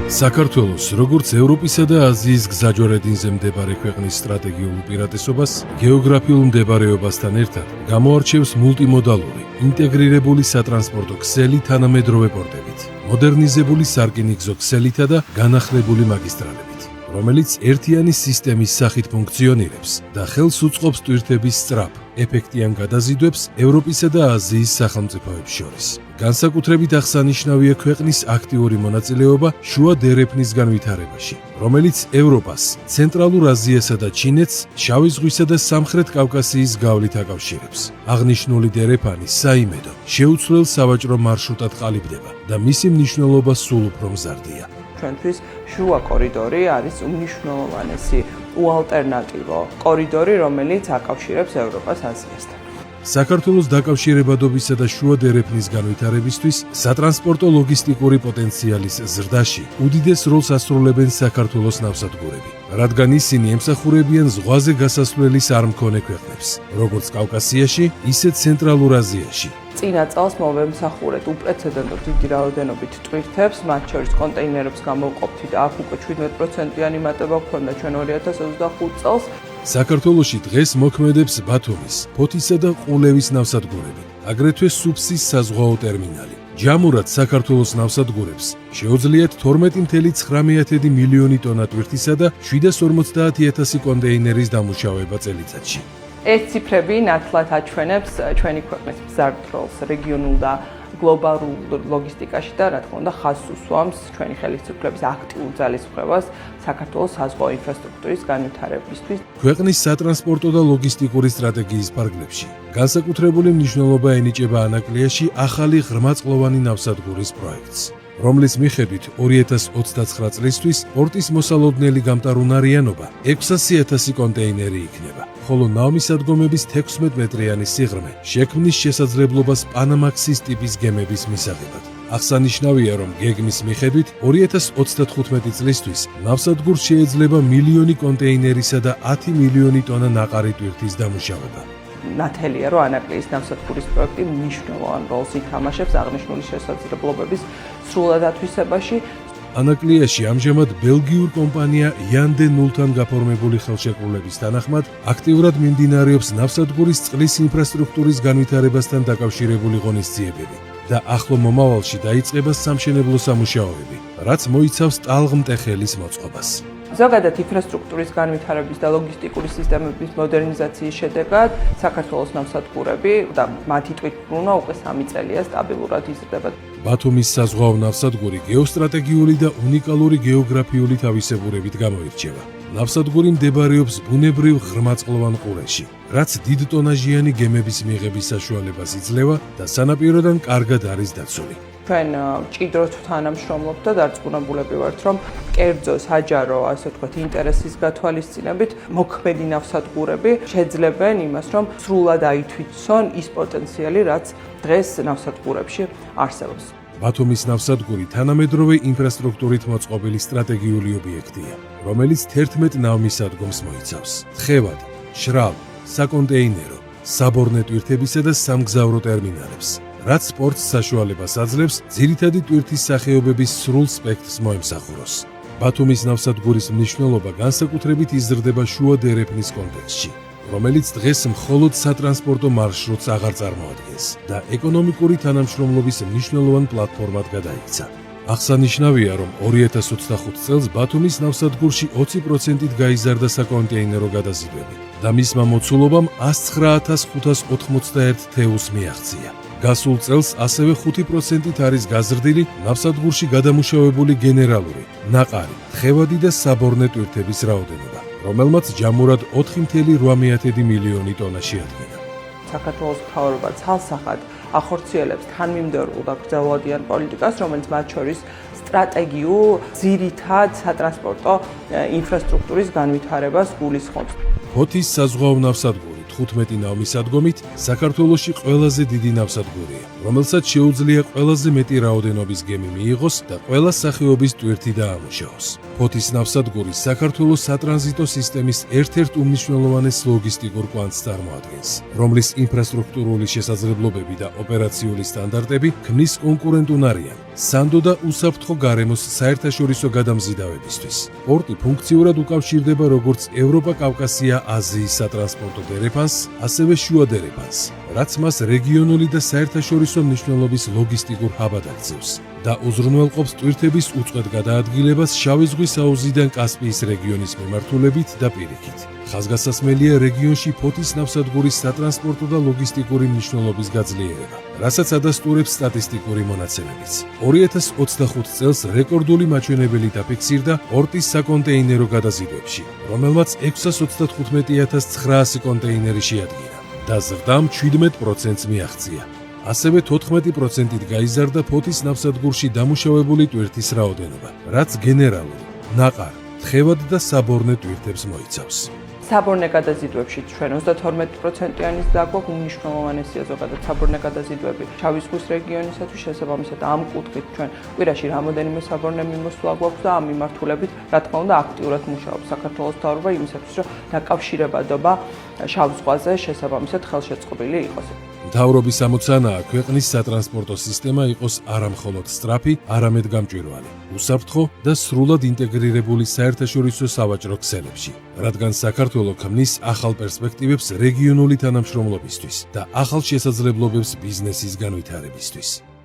საქართველოს, როგორც ევროპისა და აზიის გზაჯვარედინზე მდებარე ქვეყნის სტრატეგიულ უპირატესობას, გეოგრაფიულ მდებარეობასთან ერთად გამოარჩევს მულტიმოდალური, ინტეგრირებული სატრანსპორტო ქსელი თანამედროვე პორტებით, მოდერნიზებული სარკინიგზო ქსელითა და განახლებული მაგისტრალებით, რომელიც ერთიანი სისტემის სახით ფუნქციონირებს და ხელს უწყობს ტვირთების სწრაფ, ეფექტიან გადაზიდვებს ევროპისა და აზიის სახელმწიფოებს შორის. განსაკუთრებით აღსანიშნავია ქვეყნის აქტიური მონაწილეობა შუა დერეფნის განვითარებაში, რომელიც ევროპას, ცენტრალურ აზიასა და ჩინეთს შავი ზღვისა და სამხრეთ კავკასიის გავლით აკავშირებს. აღნიშნული დერეფანი საიმედო, შეუცვლელ სავაჭრო მარშრუტად ყალიბდება და მისი მნიშვნელობა სულ უფრო მზარდია. ჩვენთვის შუა კორიდორი არის უმნიშვნელოვანესი უალტერნატივო კორიდორი, რომელიც აკავშირებს ევროპას აზიასთან. საქართველოს დაკავშირებადობისა და შუა დერეფნის განვითარებისთვის სატრანსპორტო ლოგისტიკური პოტენციალის ზრდაში უდიდეს როლს ასრულებენ საქართველოს ნავსადგურები, რადგან ისინი ემსახურებიან ზღვაზე გასასვლელის არ მქონე ქვეყნებს, როგორც კავკასიაში, ისე ცენტრალურ აზიაში. წინა წელს მოვემსახურეთ უპრეცედენტო დიდი რაოდენობით ტვირთებს, მათ შორის კონტეინერებს გამოვყოფთით და აქ უკვე 17%-იანი მატება გვქონდა ჩვენ 2025 წელს. საქართველოში დღეს მოქმედებს ბათუმის, ფოთისა და ყულევის ნავსადგურები, აგრეთვე სუფსის საზღვაო ტერმინალი. ჯამურად საქართველოს ნავსადგურებს შეუძლიათ 12,9 მილიონი ტონა ტვირთისა და 750,000 კონტეინერის დამუშავება წელიწადში. ეს ციფრები ნათლად აჩვენებს ჩვენი ქვეყნის მზარდ როლს რეგიონულ და გლობალურ ლოგისტიკაში და რა თქმა უნდა ხაზს უსვამს ჩვენი ხელისუფლების აქტიურ ძალისხმევას საქართველოს საზღვაო ინფრასტრუქტურის განვითარებისთვის. ქვეყნის სატრანსპორტო და ლოგისტიკური სტრატეგიის ფარგლებში განსაკუთრებული მნიშვნელობა ენიჭება ანაკლიაში ახალი ღრმაწყლოვანი ნავსადგურის პროექტს, რომლის მიხედვით 2029 წლისთვის პორტის მოსალოდნელი გამტარუნარიანობა 600,000 კონტეინერი იქნება, ხოლო ნავმისადგომების 16 მეტრიანი სიღრმე შექმნის შესაძლებლობას პანამაქსის ტიპის გემების მისაღებად. აღსანიშნავია, რომ გეგმის მიხედვით 2035 წლისთვის ნავსადგურს შეეძლება მილიონი კონტეინერისა და 10 მილიონი ტონა ნაყარი ტვირთის დამუშავება. ნათელია, რომ ანაკლიის ნავსადგურის პროექტი მნიშვნელოვან როლს ითამაშებს აღნიშნული შესაძლებლობების სრულად ათვისებაში. ანაკლიაში ამჟამად ბელგიურ კომპანია Yande Nultan გაფორმებული ხელშეკრულების თანახმად აქტიურად მიმდინარეობს ნავსადგურის წყლის ინფრასტრუქტურის განვითარებასთან დაკავშირებული ღონისძიებები და ახლო მომავალში დაიწყება სამშენებლო სამუშაოები, რაც მოიცავს ტალღმტეხელის მოწყობას. ზოგადად ინფრასტრუქტურის განვითარების და ლოგისტიკური სისტემების მოდერნიზაციის შედეგად საქართველოს ნავსადგურები და მათი ტვირთბრუნვა უკვე 3 წელია სტაბილურად იზრდება. ბათუმის საზღვაო ნავსადგური გეოსტრატეგიული და უნიკალური გეოგრაფიული თავისებურებით გამოირჩევა. ნავსადგური მდებარეობს ბუნებრივ ღრმაწყლოვან ყურეში, რაც დიდტონაჟიანი გემების მიღების საშუალებას იძლევა და სანაპიროდან კარგად არის დაცული. ჩვენ მჭიდროდ თანამშრომლობთ და დარწმუნებულები ვართ, რომ კერძო, საჯარო, ასე ვთქვათ, ინტერესის გათვალისწინებით მოქმედი ნავსადგურები შეძლებენ იმას, რომ სრულად აითვისონ ის პოტენციალი, რაც დღეს ნავსადგურებში არსებობს. ბათუმის ნავსადგური თანამედროვე ინფრასტრუქტურით მოწყობილი სტრატეგიული ობიექტია, რომელიც 11 ნავმისადგომს მოიცავს: თხევად, შრალ, საკონტეინერო, საბორნე ტვირთებისა და სამგზავრო ტერმინალებს, რაც სპორტს საშუალებას აძლევს ძირითადი ტვირთის სახეობების სრულ სპექტრს მოემსახუროს. ბათუმის ნავსადგურის მნიშვნელობა განსაკუთრებით იზრდება შუა დერეფნის კონტექსტში, რომელიც დღეს მხოლოდ სატრანსპორტო მარშრუტს აღარ წარმოადგენს და ეკონომიკური თანამშრომლობის მნიშვნელოვან პლატფორმად გადაიქცა. აღსანიშნავია, რომ 2025 წელს ბათუმის ნავსადგურში 20%-ით გაიზარდა საკონტეინერო გადაზიდვები და მისმა მოცულობამ 109,581 თეულს მიაღწია. გასულ წელს ასევე 5%-ით არის გაზრდილი ნავსადგურში გადამუშავებული გენერალური, ნაყარი, თხევადი და საბორნე ტვირთების რაოდენობა, რომელმაც ჯამურად 4,8 მილიონი ტონა შეადგინა. საქართველოს მთავრობა ცალსახად ახორციელებს თანმიმდევრულ და გრძელვადიან პოლიტიკას, რომელიც მათ შორის სტრატეგიულ ძირითად სატრანსპორტო ინფრასტრუქტურის განვითარებას გულისხმობს. ფოთის საზღვაო ნავსადგური 15 ნავმისადგომით საქართველოში ყველაზე დიდი ნავსადგურია, რომელსაც შეუძლია ყველაზე მეტი რაოდენობის გემი მიიღოს და ყველა სახეობის ტვირთი დაამუშავოს. ფოთის ნავსადგური საქართველოს სატრანზიტო სისტემის ერთ-ერთ უმნიშვნელოვანეს ლოგისტიკურ კვანძს წარმოადგენს, რომლის ინფრასტრუქტურული შესაძლებლობები და ოპერაციული სტანდარტები ქმნის კონკურენტუნარიან სანდო და უსაფრთხო გარემოს საერთაშორისო გადამზიდავებისთვის. პორტი ფუნქციურად უკავშირდება როგორც ევროპა-კავკასია-აზიის სატრანსპორტო დერეფანს, ასევე შუა დერეფანს, რაც მას რეგიონული და საერთაშორისო მნიშვნელობის ლოგისტიკურ ჰაბად აქცევს და უზრუნველყოფს ტვირთების უწყვეტ გადაადგილებას შავი ზღვის აუზიდან კასპიის რეგიონის მიმართულებით და პირიქით. ხაზგასასმელია რეგიონში ფოთის ნავსადგურის სატრანსპორტო და ლოგისტიკური მნიშვნელობის გაძლიერება, რასაც ადასტურებს სტატისტიკური მონაცემებიც. 2025 წელს რეკორდული მაჩვენებელი დაფიქსირდა პორტის საკონტეინერო გადაზიდვებში, რომელმაც 695,900 კონტეინერი შეადგინა და ზრდამ 17%-ს მიაღწია. ასევე 14%-ით გაიზარდა ფოთის ნავსადგურში დამუშავებული ტვირთის რაოდენობა, რაც გენერალური, ნაყარ, თხევად და საბორნე ტვირთებს მოიცავს. საბორნე გადაზიდვებში ჩვენ 32%-იანის დაგვაქვს უმნიშვნელოვანესია ზოგადად საბორნე გადაზიდვები შავი ზღვის რეგიონისათვის, შესაბამისად ამ კუთხით ჩვენ კვირაში რამოდენიმე საბორნე მიმოსვლა გვაქვს და ამ მიმართულებით რა თქმა უნდა აქტიურად მუშაობს საქართველოს მთავრობა იმისათვის, რომ დაკავშირებადობა შავ ზღვაზე შესაბამისად ხელშეწყობილი იყოს. მთავრობის ამოცანაა ქვეყნის სატრანსპორტო სისტემა იყოს არა მხოლოდ სწრაფი, არამედ გამჭვირვალე, უსაფრთხო და სრულად ინტეგრირებული საერთაშორისო სავაჭრო ქსელებში, რადგან საქართველო ქმნის ახალ პერსპექტივებს რეგიონული თანამშრომლობისთვის და ახალ შესაძლებლობებს ბიზნესის განვითარებისთვის.